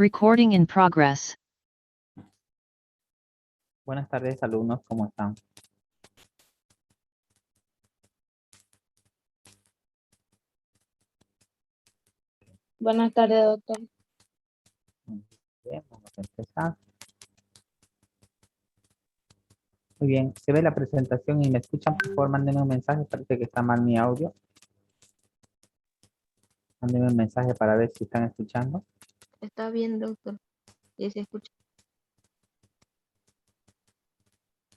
Recording in progress. Buenas tardes, alumnos, ¿cómo están? Buenas tardes, doctor. Muy bien, vamos a empezar. Muy bien, se ve la presentación y me escuchan, por favor, mándenme un mensaje, parece que está mal mi audio. Mándenme un mensaje para ver si están escuchando. Está bien, doctor. Y se escucha.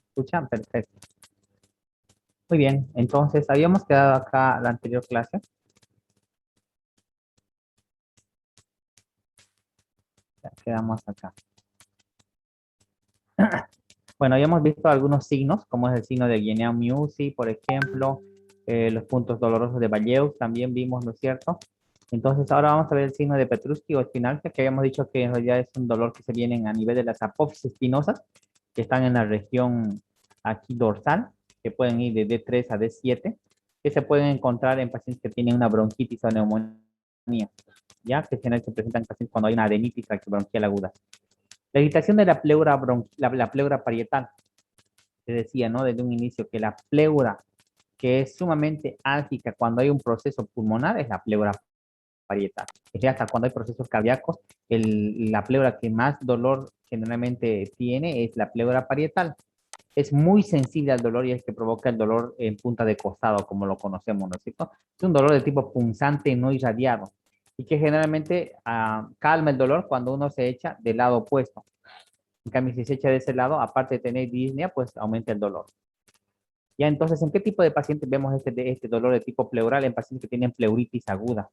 ¿Escuchan? Perfecto. Muy bien, entonces habíamos quedado acá la anterior clase. Ya quedamos acá. Bueno, habíamos visto algunos signos, como es el signo de Guinea-Musi, por ejemplo, los puntos dolorosos de Valleus, también vimos, ¿no es cierto? Entonces ahora vamos a ver el signo de Petruski o espinalgia, que habíamos dicho que en realidad es un dolor que se viene a nivel de las apófisis espinosas, que están en la región aquí dorsal, que pueden ir de D3 a D7, que se pueden encontrar en pacientes que tienen una bronquitis o neumonía, ya que generalmente se presentan en pacientes cuando hay una adenitis bronquial aguda. La irritación de la pleura, la pleura parietal, se decía, ¿no? Desde un inicio que la pleura que es sumamente álgica cuando hay un proceso pulmonar es la pleura parietal. Es decir, hasta cuando hay procesos cardíacos, la pleura que más dolor generalmente tiene es la pleura parietal. Es muy sensible al dolor y es que provoca el dolor en punta de costado, como lo conocemos, ¿no es cierto? Es un dolor de tipo punzante no irradiado y que generalmente calma el dolor cuando uno se echa del lado opuesto. En cambio, si se echa de ese lado, aparte de tener disnea, pues aumenta el dolor. Ya, entonces, ¿en qué tipo de pacientes vemos este dolor de tipo pleural? En pacientes que tienen pleuritis aguda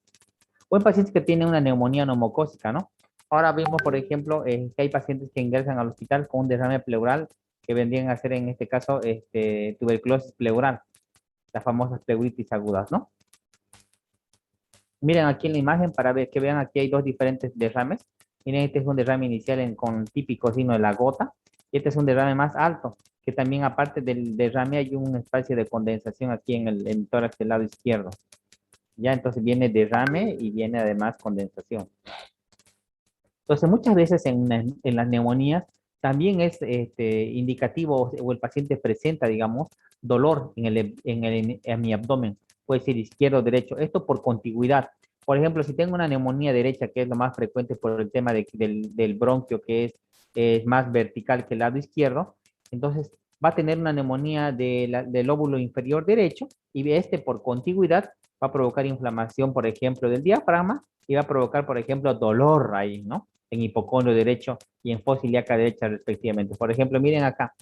o en pacientes que tienen una neumonía neumocócica, ¿no? Ahora vemos, por ejemplo, que hay pacientes que ingresan al hospital con un derrame pleural que vendrían a ser, en este caso, tuberculosis pleural, las famosas pleuritis agudas, ¿no? Miren aquí en la imagen para ver que vean, aquí hay dos diferentes derrames. Miren, este es un derrame inicial con típico signo de la gota. Y este es un derrame más alto, que también aparte del derrame hay un espacio de condensación aquí en el tórax del lado izquierdo. Ya, entonces viene derrame y viene además condensación. Entonces, muchas veces en las neumonías también es indicativo o el paciente presenta, digamos, dolor en mi abdomen. Puede ser izquierdo o derecho. Esto por contigüidad. Por ejemplo, si tengo una neumonía derecha, que es lo más frecuente por el tema del bronquio, que es más vertical que el lado izquierdo, entonces va a tener una neumonía del lóbulo inferior derecho y por contigüidad va a provocar inflamación, por ejemplo, del diafragma y va a provocar, por ejemplo, dolor ahí, ¿no? En hipocondrio derecho y en fosa ilíaca derecha respectivamente. Por ejemplo, miren acá.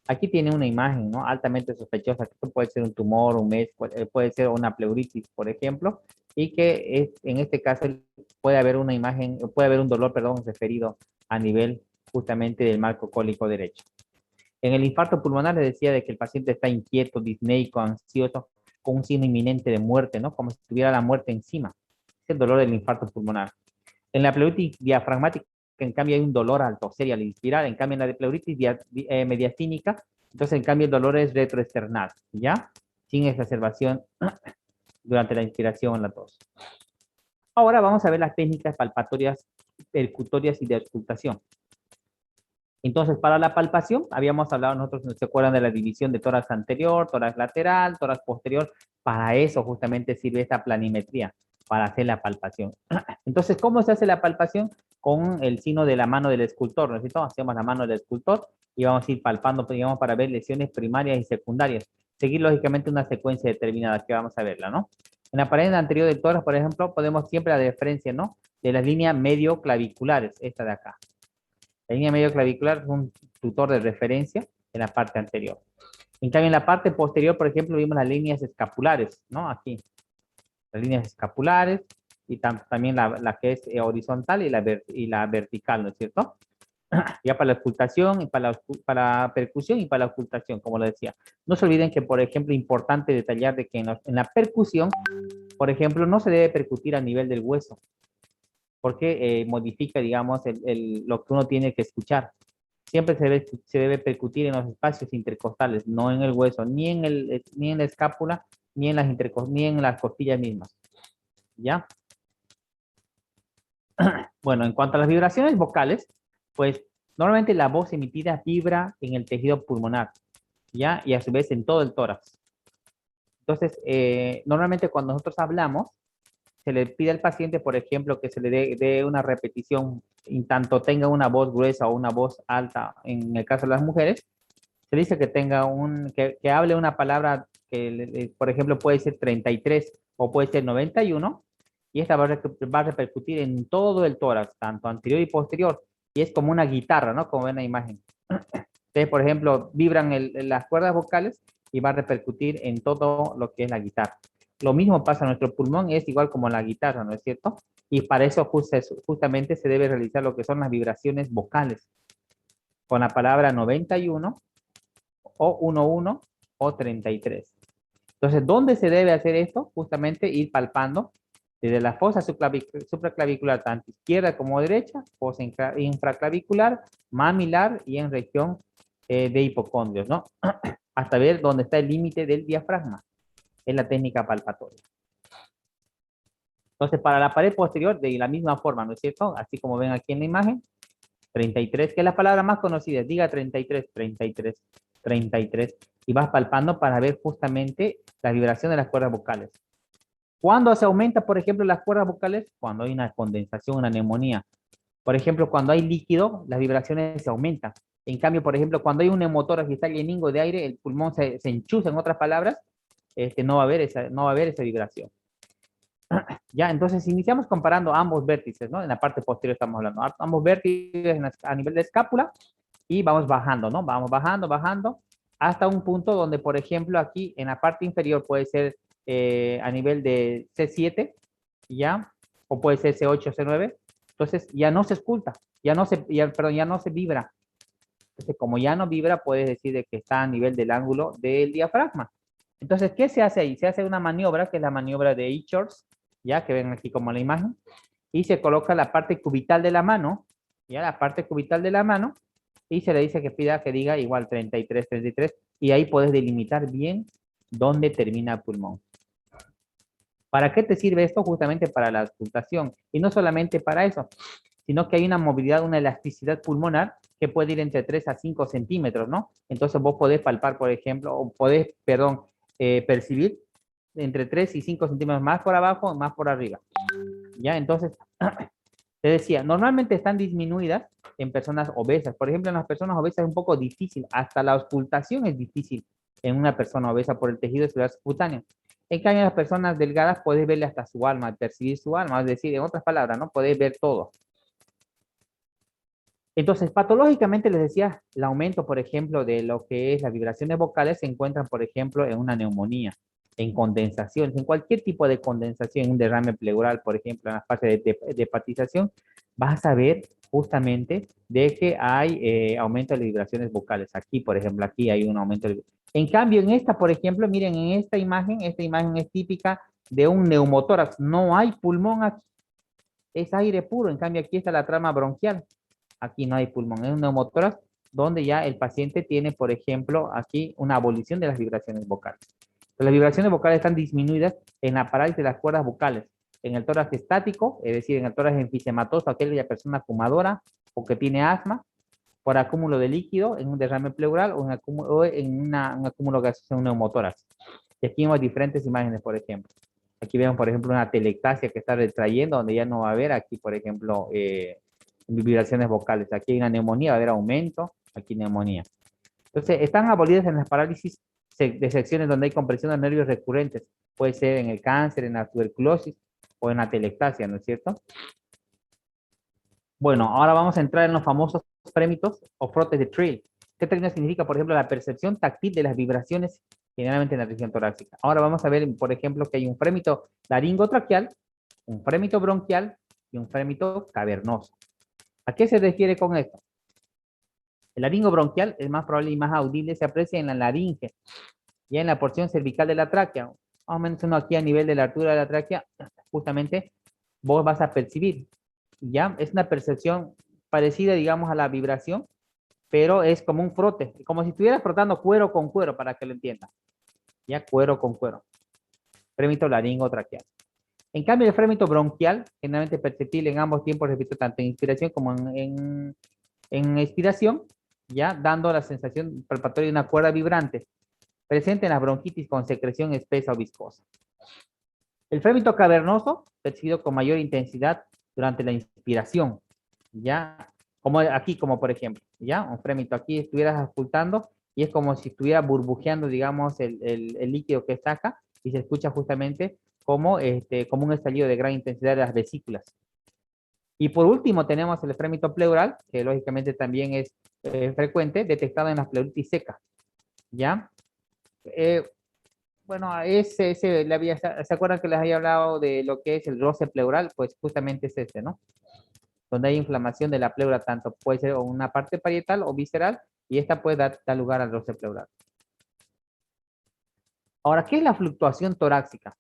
Aquí tiene una imagen, ¿no? Altamente sospechosa. Esto puede ser un tumor, un mes, puede ser una pleuritis, por ejemplo, y que en este caso puede haber una imagen, puede haber un dolor, perdón, referido a nivel justamente del marco cólico derecho. En el infarto pulmonar les decía de que el paciente está inquieto, disneico, ansioso, con un signo inminente de muerte, ¿no? Como si tuviera la muerte encima. Es el dolor del infarto pulmonar. En la pleuritis diafragmática, en cambio, hay un dolor al toser y al inspirar. En cambio, en la de pleuritis mediastínica, entonces, en cambio, el dolor es retroesternal, ¿ya? Sin exacerbación durante la inspiración en la tos. Ahora vamos a ver las técnicas palpatorias, percutorias y de auscultación. Entonces, para la palpación, habíamos hablado nosotros, ¿no se acuerdan de la división de tórax anterior, tórax lateral, tórax posterior? Para eso justamente sirve esta planimetría, para hacer la palpación. Entonces, ¿cómo se hace la palpación? Con el signo de la mano del escultor, ¿no es cierto? Hacemos la mano del escultor y vamos a ir palpando, digamos, para ver lesiones primarias y secundarias. Seguir, lógicamente, una secuencia determinada que vamos a verla, ¿no? En la pared anterior del tórax, por ejemplo, podemos siempre la diferencia, ¿no? De las líneas medio claviculares, esta de acá. La línea medio clavicular es un tutor de referencia en la parte anterior. En cambio, en la parte posterior, por ejemplo, vimos las líneas escapulares, ¿no? Aquí, las líneas escapulares y también la que es horizontal y la vertical, ¿no es cierto? Ya para la ocultación, y para la percusión y para la ocultación, como lo decía. No se olviden que, por ejemplo, importante detallar de que en la percusión, por ejemplo, no se debe percutir a nivel del hueso, porque modifica, digamos, lo que uno tiene que escuchar. Siempre se debe percutir en los espacios intercostales, no en el hueso, ni en la escápula, ni en las costillas mismas. ¿Ya? Bueno, en cuanto a las vibraciones vocales, pues normalmente la voz emitida vibra en el tejido pulmonar, ¿ya? Y a su vez en todo el tórax. Entonces, normalmente cuando nosotros hablamos, se le pide al paciente, por ejemplo, que se le dé una repetición, en tanto tenga una voz gruesa o una voz alta, en el caso de las mujeres, se dice que tenga que hable una palabra que, por ejemplo, puede ser 33 o puede ser 91, y esta va a repercutir en todo el tórax, tanto anterior y posterior, y es como una guitarra, ¿no? Como ven en la imagen. Entonces, por ejemplo, vibran las cuerdas vocales y va a repercutir en todo lo que es la guitarra. Lo mismo pasa en nuestro pulmón, es igual como la guitarra, ¿no es cierto? Y para eso justamente se debe realizar lo que son las vibraciones vocales, con la palabra 91 o 11 o 33. Entonces, ¿dónde se debe hacer esto? Justamente ir palpando desde la fosa supraclavicular, tanto izquierda como derecha, fosa infraclavicular, mamilar y en región de hipocondrios, ¿no? Hasta ver dónde está el límite del diafragma. Es la técnica palpatoria. Entonces, para la pared posterior, de la misma forma, ¿no es cierto? Así como ven aquí en la imagen, 33, que es la palabra más conocida. Diga 33, 33, 33. Y vas palpando para ver justamente la vibración de las cuerdas vocales. ¿Cuándo se aumenta, por ejemplo, las cuerdas vocales? Cuando hay una condensación, una neumonía. Por ejemplo, cuando hay líquido, las vibraciones se aumentan. En cambio, por ejemplo, cuando hay un neumotórax y está lleningo de aire, el pulmón se enchuza, en otras palabras, no va a haber esa vibración. Ya, entonces iniciamos comparando ambos vértices, ¿no? En la parte posterior estamos hablando. Ambos vértices a nivel de escápula y vamos bajando, ¿no? Vamos bajando, bajando, hasta un punto donde, por ejemplo, aquí en la parte inferior puede ser a nivel de C7, ¿ya? O puede ser C8, C9. Entonces ya no se esculta, perdón, ya no se vibra. Entonces, como ya no vibra, puedes decir de que está a nivel del ángulo del diafragma. Entonces, ¿qué se hace ahí? Se hace una maniobra, que es la maniobra de Eichhorst, ya que ven aquí como la imagen, y se coloca la parte cubital de la mano, ya la parte cubital de la mano, y se le dice que pida que diga igual 33, 33, y ahí puedes delimitar bien dónde termina el pulmón. ¿Para qué te sirve esto? Justamente para la auscultación, y no solamente para eso, sino que hay una movilidad, una elasticidad pulmonar que puede ir entre 3 a 5 centímetros, ¿no? Entonces vos podés palpar, por ejemplo, o podés, perdón, percibir entre 3 y 5 centímetros más por abajo, más por arriba. ¿Ya? Entonces, te decía, normalmente están disminuidas en personas obesas. Por ejemplo, en las personas obesas es un poco difícil, hasta la auscultación es difícil en una persona obesa por el tejido celular subcutáneo. En cambio, en las personas delgadas podés verle hasta su alma, percibir su alma, es decir, en otras palabras, ¿no? Podés ver todo. Entonces, patológicamente les decía, el aumento, por ejemplo, de lo que es las vibraciones vocales se encuentran, por ejemplo, en una neumonía, en condensaciones, en cualquier tipo de condensación, en un derrame pleural, por ejemplo, en la fase de hepatización, vas a ver justamente de que hay aumento de las vibraciones vocales. Aquí, por ejemplo, aquí hay un aumento. En cambio, en esta, por ejemplo, miren, en esta imagen es típica de un neumotórax. No hay pulmón aquí, es aire puro. En cambio, aquí está la trama bronquial. Aquí no hay pulmón, es un neumotórax donde ya el paciente tiene, por ejemplo, aquí una abolición de las vibraciones vocales. Las vibraciones vocales están disminuidas en la parálisis de las cuerdas vocales, en el tórax estático, es decir, en el tórax enfisematoso, aquella persona fumadora o que tiene asma, por acúmulo de líquido en un derrame pleural o en un acúmulo gaseoso en un neumotórax. Y aquí vemos diferentes imágenes, por ejemplo. Aquí vemos, por ejemplo, una telectasia que está retrayendo, donde ya no va a haber aquí, por ejemplo, vibraciones vocales. Aquí hay una neumonía, va a haber aumento, aquí neumonía. Entonces, están abolidas en las parálisis de secciones donde hay compresión de nervios recurrentes. Puede ser en el cáncer, en la tuberculosis o en la telectasia, ¿no es cierto? Bueno, ahora vamos a entrar en los famosos frémitos o frotes de Trill. ¿Qué término significa, por ejemplo, la percepción táctil de las vibraciones generalmente en la región torácica? Ahora vamos a ver, por ejemplo, que hay un frémito laringotraqueal, un frémito bronquial y un frémito cavernoso. ¿A qué se refiere con esto? El laringo bronquial es más probable y más audible, se aprecia en la laringe, ya en la porción cervical de la tráquea. Más o menos uno aquí a nivel de la altura de la tráquea, justamente vos vas a percibir. Ya es una percepción parecida, digamos, a la vibración, pero es como un frote, como si estuvieras frotando cuero con cuero, para que lo entiendan. Ya cuero con cuero. Frémito laringo traqueal. En cambio, el frémito bronquial, generalmente perceptible en ambos tiempos, repito, tanto en inspiración como en expiración, ya dando la sensación palpatoria de una cuerda vibrante, presente en la bronquitis con secreción espesa o viscosa. El frémito cavernoso, percibido con mayor intensidad durante la inspiración, ya, como aquí, como por ejemplo, ya, un frémito aquí estuvieras ocultando y es como si estuviera burbujeando, digamos, el líquido que saca y se escucha justamente como un estallido de gran intensidad de las vesículas. Y por último tenemos el frémito pleural, que lógicamente también es frecuente, detectado en la pleuritis seca, ¿ya? Eh, bueno, ¿se acuerdan que les había hablado de lo que es el roce pleural? Pues justamente es este, ¿no? Donde hay inflamación de la pleura, tanto puede ser una parte parietal o visceral, y esta puede dar lugar al roce pleural. Ahora, ¿qué es la fluctuación torácica?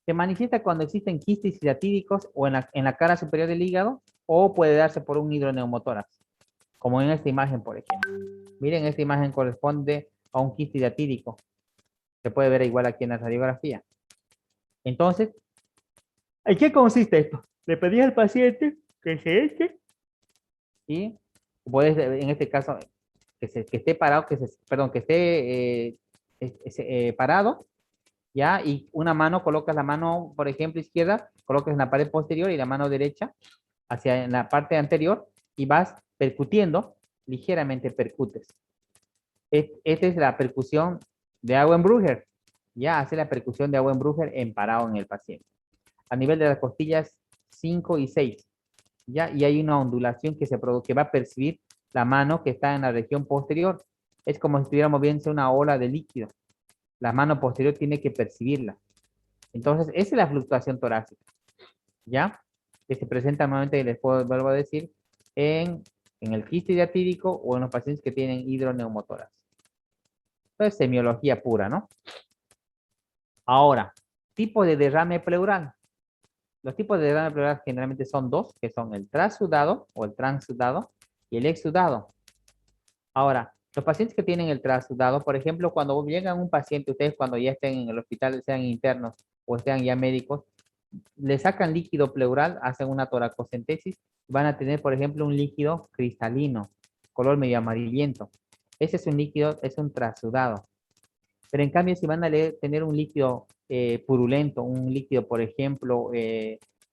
Se manifiesta cuando existen quistes hidratídicos o en la cara superior del hígado, o puede darse por un hidroneumotórax, como en esta imagen, por ejemplo. Miren, esta imagen corresponde a un quiste hidratídico. Se puede ver igual aquí en la radiografía. Entonces, ¿en qué consiste esto? Le pedí al paciente que se eche y puedes, en este caso, que esté parado, perdón, que esté parado, ¿ya? Y una mano, colocas la mano, por ejemplo, izquierda, colocas en la pared posterior y la mano derecha hacia en la parte anterior y vas percutiendo, ligeramente percutes. Esta es la percusión de Auenbrugger. Ya hace la percusión de Auenbrugger en parado en el paciente. A nivel de las costillas 5 y 6. ¿Ya? Y hay una ondulación que va a percibir la mano que está en la región posterior. Es como si estuviera moviéndose una ola de líquido. La mano posterior tiene que percibirla. Entonces, esa es la fluctuación torácica. ¿Ya? Que se presenta nuevamente, y les vuelvo a decir, en el quiste diatídico o en los pacientes que tienen hidroneumotórax. Entonces, semiología pura, ¿no? Ahora, tipo de derrame pleural. Los tipos de derrame pleural generalmente son dos, que son el trasudado o el transudado y el exudado. Ahora, los pacientes que tienen el trasudado, por ejemplo, cuando llegan un paciente, ustedes cuando ya estén en el hospital, sean internos o sean ya médicos, le sacan líquido pleural, hacen una toracocentesis, van a tener, por ejemplo, un líquido cristalino, color medio amarillento. Ese es un líquido, es un trasudado. Pero en cambio, si van a tener un líquido purulento, un líquido, por ejemplo,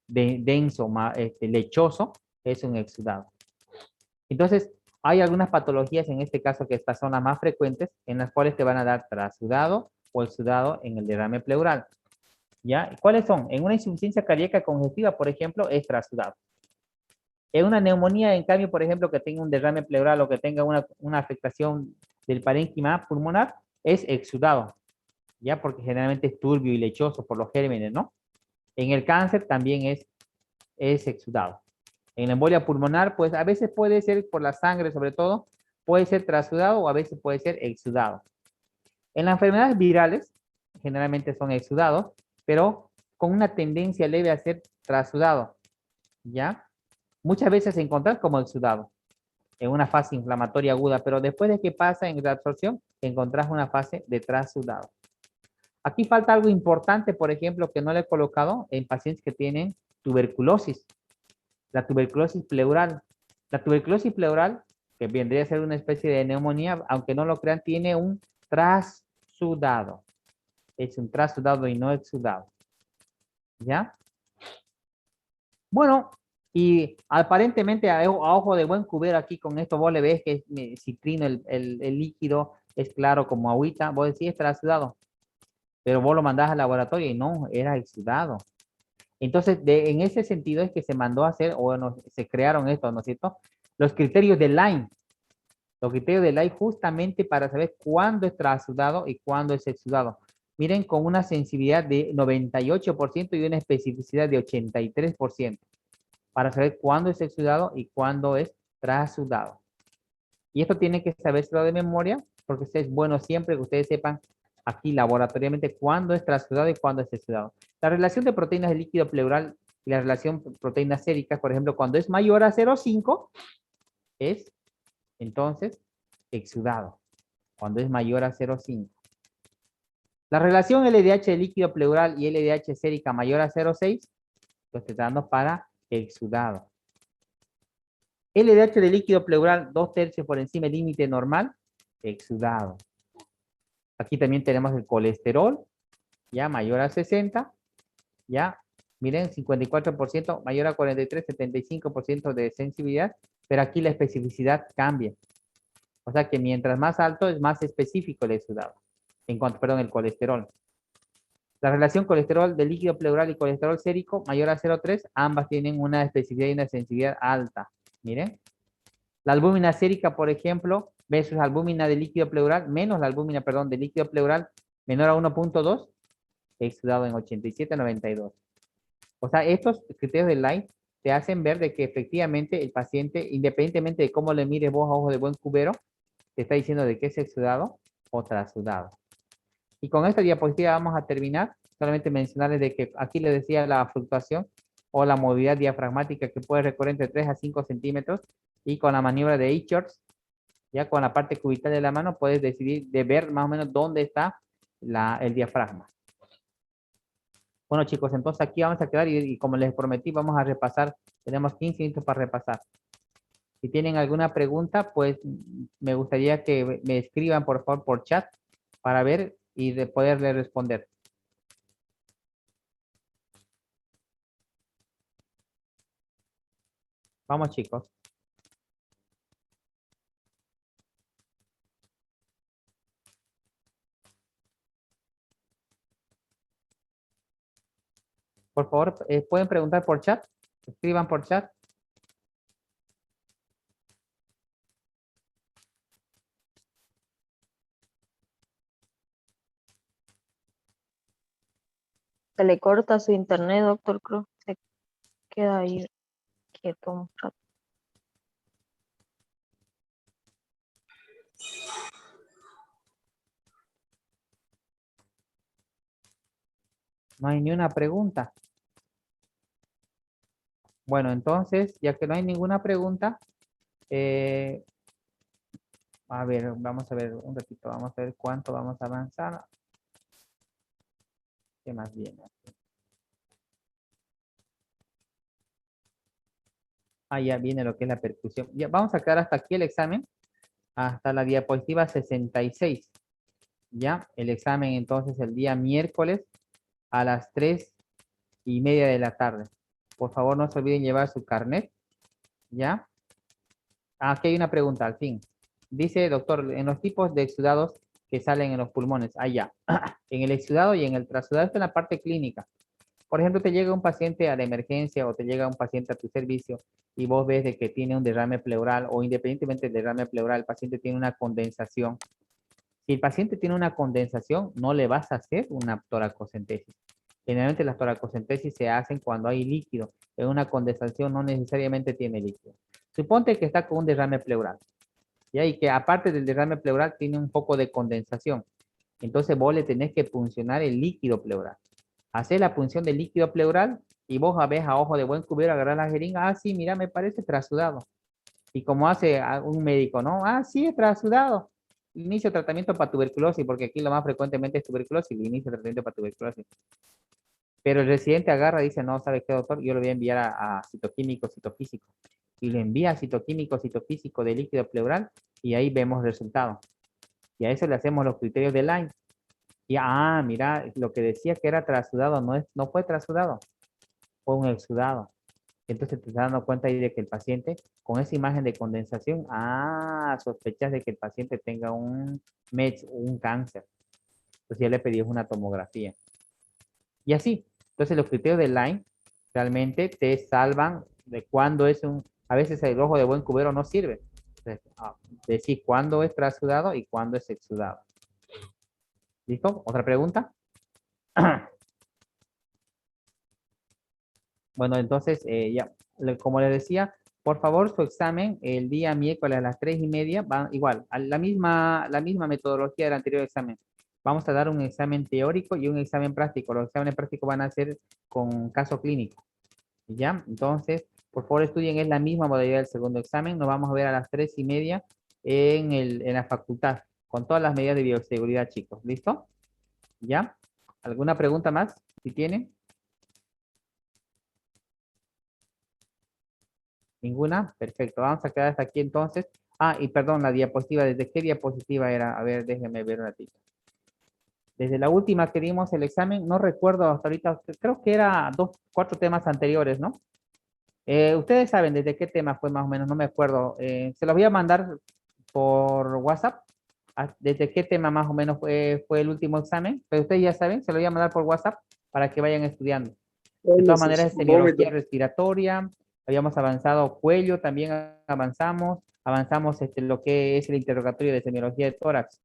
denso, lechoso, es un exudado. Entonces, hay algunas patologías, en este caso, que estas son las más frecuentes, en las cuales te van a dar trasudado o exudado en el derrame pleural. ¿Ya? ¿Cuáles son? En una insuficiencia cardíaca congestiva, por ejemplo, es trasudado. En una neumonía, en cambio, por ejemplo, que tenga un derrame pleural o que tenga una afectación del parénquima pulmonar, es exudado, ¿ya? Porque generalmente es turbio y lechoso por los gérmenes, ¿no? En el cáncer también es exudado. En la embolia pulmonar, pues a veces puede ser por la sangre, sobre todo, puede ser trasudado o a veces puede ser exudado. En las enfermedades virales, generalmente son exudados, pero con una tendencia leve a ser trasudado, ¿ya? Muchas veces se encuentra como exudado en una fase inflamatoria aguda, pero después de que pasa en reabsorción, encontrás una fase de trasudado. Aquí falta algo importante, por ejemplo, que no le he colocado en pacientes que tienen tuberculosis, la tuberculosis pleural. La tuberculosis pleural, que vendría a ser una especie de neumonía, aunque no lo crean, tiene un trasudado. Es un trasudado y no exudado. ¿Ya? Bueno, y aparentemente a ojo de buen cubero aquí con esto vos le ves que es citrino, el líquido es claro como agüita, vos decís es trasudado, pero vos lo mandás al laboratorio y no, era exudado. Entonces, en ese sentido es que se mandó a hacer, o bueno, se crearon esto, ¿no es cierto? Los criterios de Lyme. Los criterios de Lyme justamente para saber cuándo es trasudado y cuándo es exudado. Miren, con una sensibilidad de 98% y una especificidad de 83% para saber cuándo es exudado y cuándo es trasudado. Y esto tiene que sabérselo de memoria, porque es bueno siempre que ustedes sepan aquí laboratoriamente cuándo es trasudado y cuándo es exudado. La relación de proteínas del líquido pleural y la relación proteínas séricas, por ejemplo, cuando es mayor a 0,5, es entonces exudado. Cuando es mayor a 0,5. La relación LDH de líquido pleural y LDH sérica mayor a 0,6, lo estoy dando para exudado. LDH de líquido pleural 2/3 por encima del límite normal, exudado. Aquí también tenemos el colesterol, ya mayor a 60, ya, miren, 54%, mayor a 43, 75% de sensibilidad, pero aquí la especificidad cambia. O sea que mientras más alto es más específico el exudado, en cuanto, perdón, el colesterol. La relación colesterol de líquido pleural y colesterol sérico mayor a 0,3, ambas tienen una especificidad y una sensibilidad alta. Miren, la albúmina sérica, por ejemplo, versus albúmina de líquido pleural, menos la albúmina, perdón, de líquido pleural, menor a 1,2, exudado en 87-92. O sea, estos criterios de Light te hacen ver de que efectivamente el paciente, independientemente de cómo le mires vos a ojo de buen cubero, te está diciendo de que es exudado o trasudado. Y con esta diapositiva vamos a terminar. Solamente mencionarles de que aquí les decía la fluctuación o la movilidad diafragmática que puede recorrer entre 3 a 5 centímetros, y con la maniobra de Eichhorst, ya con la parte cubital de la mano, puedes decidir de ver más o menos dónde está el diafragma. Bueno, chicos, entonces aquí vamos a quedar y como les prometí, vamos a repasar. Tenemos 15 minutos para repasar. Si tienen alguna pregunta, pues me gustaría que me escriban, por favor, por chat para ver y de poderle responder. Vamos, chicos. Por favor, pueden preguntar por chat. Escriban por chat. Se le corta su internet, doctor Cruz. Se queda ahí quieto un rato. No hay ni una pregunta. Bueno, entonces, ya que no hay ninguna pregunta, a ver, vamos a ver un ratito, vamos a ver cuánto vamos a avanzar. ¿Qué más viene? Ah, ya viene lo que es la percusión. Ya, vamos a quedar hasta aquí el examen, hasta la diapositiva 66. Ya, el examen entonces el día miércoles a las 3:30 de la tarde. Por favor, no se olviden llevar su carnet. ¿Ya? Aquí hay una pregunta al fin. Dice, doctor, en los tipos de exudados que salen en los pulmones, allá, en el exudado y en el trasudado, está en la parte clínica. Por ejemplo, te llega un paciente a la emergencia o te llega un paciente a tu servicio y vos ves de que tiene un derrame pleural o independientemente del derrame pleural, el paciente tiene una condensación. Si el paciente tiene una condensación, no le vas a hacer una toracocentesis. Generalmente las toracocentesis se hacen cuando hay líquido. En una condensación no necesariamente tiene líquido. Suponte que está con un derrame pleural, ¿ya? Y que aparte del derrame pleural tiene un poco de condensación. Entonces vos le tenés que puncionar el líquido pleural. Hacer la punción del líquido pleural y vos ves a ojo de buen cubero, agarrar la jeringa, ah, sí, mira, me parece trasudado. Y como hace un médico, ¿no? Ah, sí, es trasudado. Inicio tratamiento para tuberculosis, porque aquí lo más frecuentemente es tuberculosis, inicio tratamiento para tuberculosis. Pero el residente agarra y dice, no, ¿sabe qué, doctor? Yo lo voy a enviar a citoquímico, citofísico. Y lo envía a citoquímico, citofísico de líquido pleural y ahí vemos resultados. Y a eso le hacemos los criterios de Lyme. Y, mira, lo que decía que era trasudado no fue trasudado, fue un exudado. Entonces te estás dando cuenta ahí de que el paciente, con esa imagen de condensación, sospechas de que el paciente tenga un METS o un cáncer. Entonces ya le pedí una tomografía. Y así. Entonces los criterios de Lyme realmente te salvan de cuándo es a veces el ojo de buen cubero no sirve. Entonces, decir cuándo es trasudado y cuándo es exudado. ¿Listo? ¿Otra pregunta? Bueno, entonces, ya, como les decía, por favor, su examen el día miércoles a las 3:30 va igual, a la misma metodología del anterior examen. Vamos a dar un examen teórico y un examen práctico. Los exámenes prácticos van a ser con caso clínico. ¿Ya? Entonces, por favor, estudien, es la misma modalidad del segundo examen. Nos vamos a ver a las 3:30 en la facultad, con todas las medidas de bioseguridad, chicos. ¿Listo? ¿Ya? ¿Alguna pregunta más? Si tiene. ¿Ninguna? Perfecto. Vamos a quedar hasta aquí entonces. Ah, y perdón, la diapositiva. ¿Desde qué diapositiva era? A ver, déjeme ver un ratito. Desde la última que dimos el examen, no recuerdo hasta ahorita, creo que era 4 temas anteriores, ¿no? Ustedes saben desde qué tema fue más o menos, no me acuerdo. Se los voy a mandar por WhatsApp. ¿Desde qué tema más o menos fue el último examen? Pero ustedes ya saben, se lo voy a mandar por WhatsApp para que vayan estudiando. De todas maneras, semiología respiratoria, habíamos avanzado cuello, también avanzamos lo que es el interrogatorio de semiología de tórax.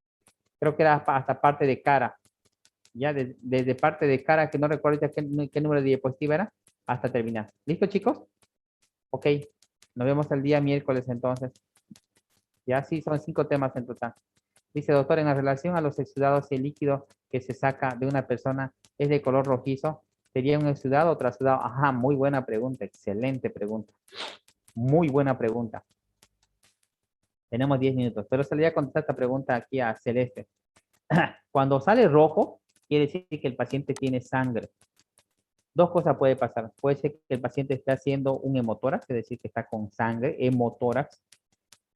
Creo que era hasta parte de cara. Ya desde parte de cara, que no recuerdo ya qué número de diapositiva era, hasta terminar. ¿Listo, chicos? Ok, nos vemos el día miércoles entonces. Ya sí, son 5 temas en total. Dice, doctor, en la relación a los exudados, si el líquido que se saca de una persona es de color rojizo, ¿sería un exudado o trasudado? Ajá, muy buena pregunta, excelente pregunta. Muy buena pregunta. Tenemos 10 minutos, pero se le voy a contestar esta pregunta aquí a Celeste. Cuando sale rojo, quiere decir que el paciente tiene sangre. Dos cosas puede pasar. Puede ser que el paciente esté haciendo un hemotórax, es decir, que está con sangre, hemotórax.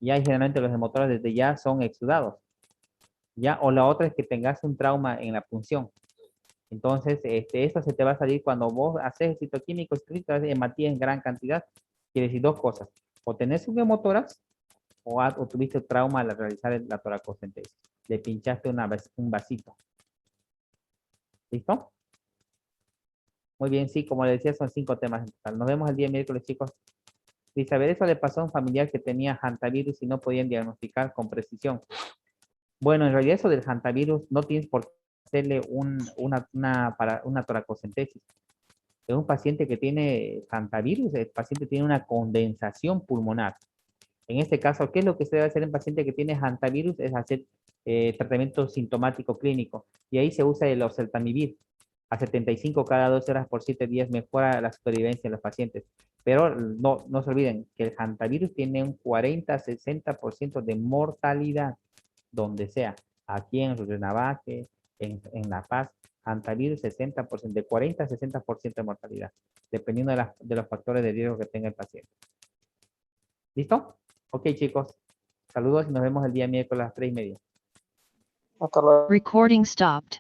Ya y generalmente los hemotórax desde ya son exudados. Ya, o la otra es que tengas un trauma en la punción. Entonces, esto se te va a salir cuando vos haces citoquímico, hematía en gran cantidad. Quiere decir dos cosas. O tenés un hemotórax o tuviste trauma al realizar la toracocentesis. Le pinchaste un vasito. ¿Listo? Muy bien, sí, como le decía, son 5 temas en total. Nos vemos el día miércoles, chicos. Dice, a ver, eso le pasó a un familiar que tenía hantavirus y no podían diagnosticar con precisión. Bueno, en realidad eso del hantavirus no tienes por qué hacerle una toracocentesis. Es un paciente que tiene hantavirus, el paciente tiene una condensación pulmonar. En este caso, ¿qué es lo que se debe hacer en paciente que tiene hantavirus? Es hacer tratamiento sintomático clínico. Y ahí se usa el oseltamivir. A 75 cada 12 horas por 7 días mejora la supervivencia en los pacientes. Pero no se olviden que el hantavirus tiene un 40-60% de mortalidad donde sea. Aquí en Rurrenabaque, en La Paz, hantavirus 60%, de 40-60% de mortalidad, dependiendo de los factores de riesgo que tenga el paciente. ¿Listo? Ok, chicos. Saludos y nos vemos el día miércoles a las 3:30. Hasta luego. Recording stopped.